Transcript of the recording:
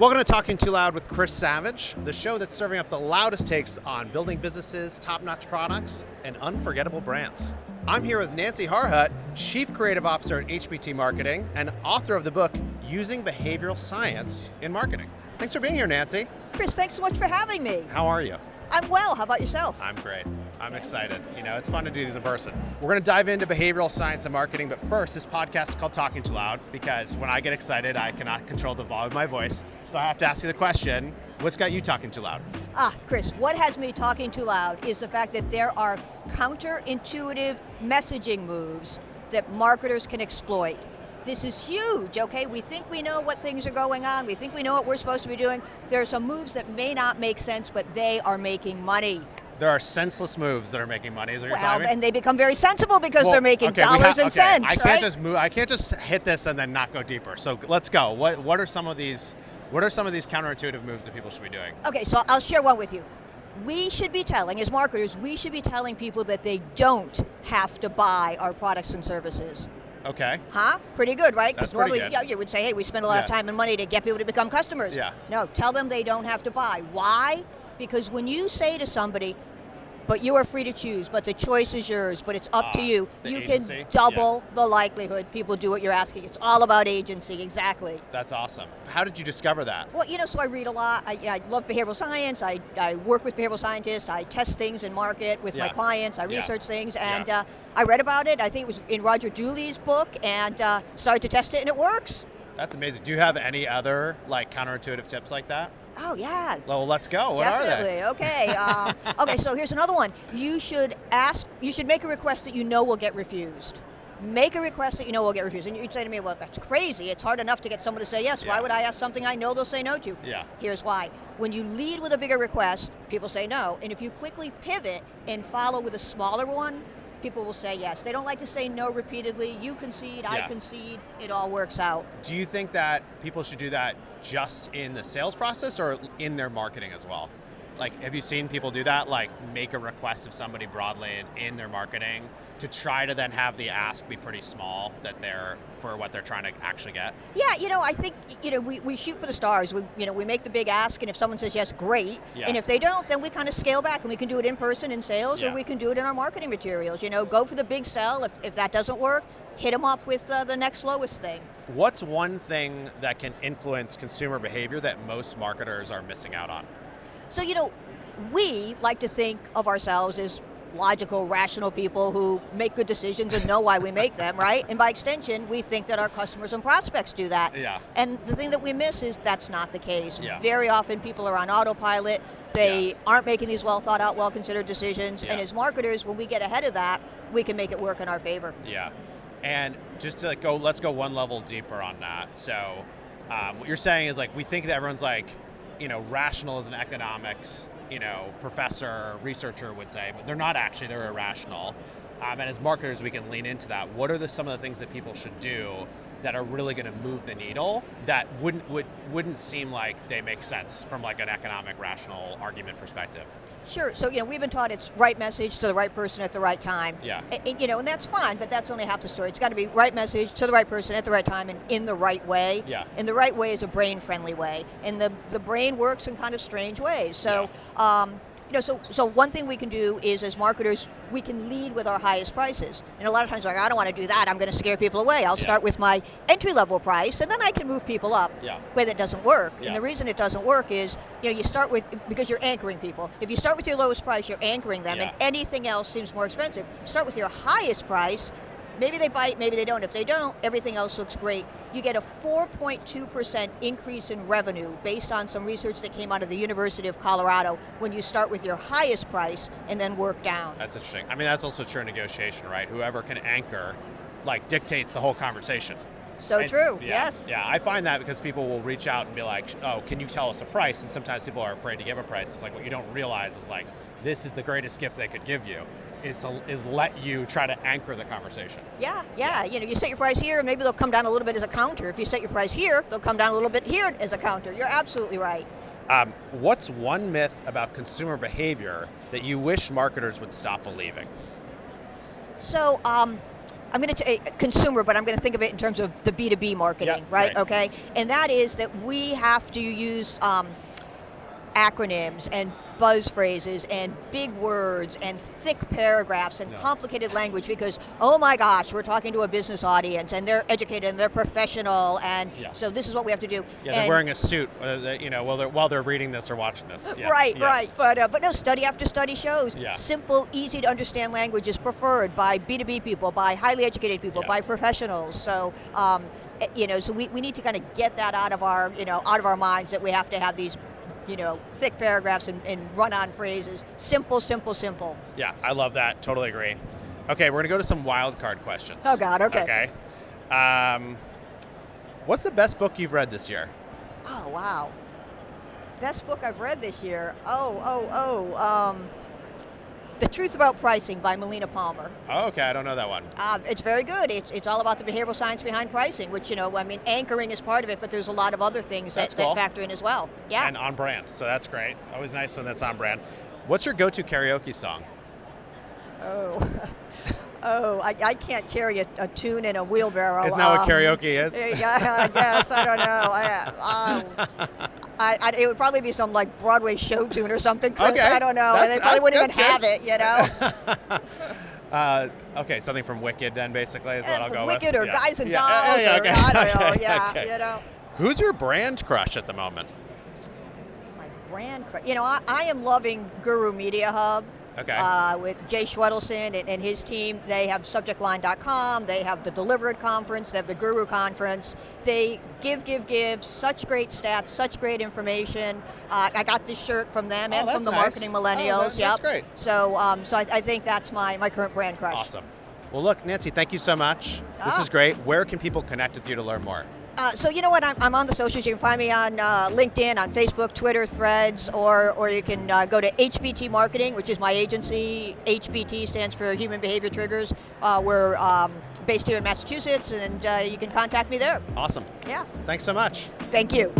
Welcome to Talking Too Loud with Chris Savage, the show that's serving up the loudest takes on building businesses, top-notch products, and unforgettable brands. I'm here with Nancy Harhut, Chief Creative Officer at HBT Marketing and author of the book, Using Behavioral Science in Marketing. Thanks for being here, Nancy. Chris, thanks so much for having me. How are you? I'm well. How about yourself? I'm great. I'm excited. You know, it's fun to do these in person. We're going to dive into behavioral science and marketing, but first, this podcast is called Talking Too Loud because when I get excited, I cannot control the volume of my voice. So I have to ask you the question, what's got you talking too loud? Chris, what has me talking too loud is the fact that there are counterintuitive messaging moves that marketers can exploit. This is huge, okay? We think we know what things are going on. We think we know what we're supposed to be doing. There are some moves that may not make sense, but they are making money. There are senseless moves that are making money, is what you're telling me? And they become very sensible because they're making dollars and cents, I can't just move. I can't just hit this and then not go deeper. So let's go. What are some of these counterintuitive moves that people should be doing? Okay, so I'll share one with you. We should be telling, as marketers, people that they don't have to buy our products and services. Okay. Pretty good, right? That's Because normally pretty good. you would say, hey, we spend a lot of time and money to get people to become customers. Yeah. No, tell them they don't have to buy. Why? Because when you say to somebody, but you are free to choose, but the choice is yours, but it's up to you, you agency. Can double the likelihood people do what you're asking. It's all about agency, exactly. That's awesome. How did you discover that? Well, so I read a lot. I love behavioral science. I work with behavioral scientists. I test things in market with my clients. I research things, and I read about it. I think it was in Roger Dooley's book, and started to test it, and it works. That's amazing. Do you have any other counterintuitive tips like that? Oh, yeah. Well, let's go. What are they? Okay. Okay, so here's another one. You should make a request that you know will get refused. Make a request that you know will get refused. And you'd say to me, well, that's crazy. It's hard enough to get someone to say yes. Why would I ask something I know they'll say no to? Yeah. Here's why. When you lead with a bigger request, people say no. And if you quickly pivot and follow with a smaller one, people will say yes. They don't like to say no repeatedly. You concede, I concede. It all works out. Do you think that people should do that just in the sales process or in their marketing as well? Have you seen people do that? Make a request of somebody broadly in their marketing to try to then have the ask be pretty small for what they're trying to actually get? Yeah, I think, we shoot for the stars. We make the big ask, and if someone says yes, great. Yeah. And if they don't, then we kind of scale back, and we can do it in person in sales, or we can do it in our marketing materials. Go for the big sell. If that doesn't work, hit them up with the next lowest thing. What's one thing that can influence consumer behavior that most marketers are missing out on? So, we like to think of ourselves as logical, rational people who make good decisions and know why we make them, right? And by extension, we think that our customers and prospects do that. Yeah. And the thing that we miss is that's not the case. Yeah. Very often people are on autopilot. They aren't making these well thought out, well considered decisions. Yeah. And as marketers, when we get ahead of that, we can make it work in our favor. Yeah. And just to let's go one level deeper on that. So what you're saying is we think that everyone's rational as an economics, professor, researcher would say, but they're not actually, they're irrational. And as marketers, we can lean into that. What are some of the things that people should do that are really going to move the needle that wouldn't seem like they make sense from an economic, rational argument perspective? Sure. So, we've been taught it's right message to the right person at the right time. Yeah. And that's fine, but that's only half the story. It's got to be right message to the right person at the right time and in the right way. Yeah. And the right way is a brain-friendly way. And the brain works in kind of strange ways. So, so one thing we can do is, as marketers, we can lead with our highest prices. And a lot of times, I don't want to do that. I'm going to scare people away. I'll start with my entry-level price, and then I can move people up. Yeah. But that doesn't work. Yeah. And the reason it doesn't work is, you start with, because you're anchoring people. If you start with your lowest price, you're anchoring them, and anything else seems more expensive. Start with your highest price. Maybe they bite, maybe they don't. If they don't, everything else looks great. You get a 4.2% increase in revenue based on some research that came out of the University of Colorado when you start with your highest price and then work down. That's interesting. I mean, that's also true negotiation, right? Whoever can anchor, dictates the whole conversation. True, yeah, yes. Yeah, I find that because people will reach out and be like, oh, can you tell us a price? And sometimes people are afraid to give a price. It's what you don't realize is this is the greatest gift they could give you, is let you try to anchor the conversation. Yeah. You set your price here, and maybe they'll come down a little bit as a counter. If you set your price here, they'll come down a little bit here as a counter. You're absolutely right. What's one myth about consumer behavior that you wish marketers would stop believing? So, I'm going to consumer, but I'm going to think of it in terms of the B2B marketing, right? Okay, and that is that we have to use acronyms and buzz phrases and big words and thick paragraphs and complicated language because, oh my gosh, we're talking to a business audience and they're educated and they're professional, and so this is what we have to do. Yeah, they're wearing a suit, while they're reading this or watching this. Yeah. Right. But no, study after study shows simple, easy to understand language is preferred by B2B people, by highly educated people, by professionals. So, so we need to kind of get that out of our minds that we have to have these thick paragraphs and run-on phrases. Simple. Yeah, I love that. Totally agree. Okay, we're going to go to some wild card questions. Oh, God, okay. What's the best book you've read this year? Oh, wow. Best book I've read this year? The Truth About Pricing by Melina Palmer. Oh, okay, I don't know that one. It's very good. It's all about the behavioral science behind pricing, which, anchoring is part of it, but there's a lot of other things that factor in as well. Yeah. And on brand, so that's great. Always nice when that's on brand. What's your go-to karaoke song? I can't carry a tune in a wheelbarrow. Isn't that what karaoke is? I guess. I don't know. It would probably be some like Broadway show tune or something, Chris. Okay. I don't know. And they probably wouldn't even have it, Okay, something from Wicked then, basically, is what I'll go with. Wicked or Guys and Dolls, I don't know. Who's your brand crush at the moment? My brand crush? I am loving Guru Media Hub. Okay. With Jay Schwedelson and his team. They have subjectline.com. They have the Deliver It conference. They have the Guru conference. They give such great stats, such great information. I got this shirt from them and from the Marketing Millennials. That's great. So I think that's my current brand crush. Awesome. Well, look, Nancy, thank you so much. This is great. Where can people connect with you to learn more? So you know what? I'm on the socials. You can find me on LinkedIn, on Facebook, Twitter, Threads, or you can go to HBT Marketing, which is my agency. HBT stands for Human Behavior Triggers. We're based here in Massachusetts, and you can contact me there. Awesome. Yeah. Thanks so much. Thank you.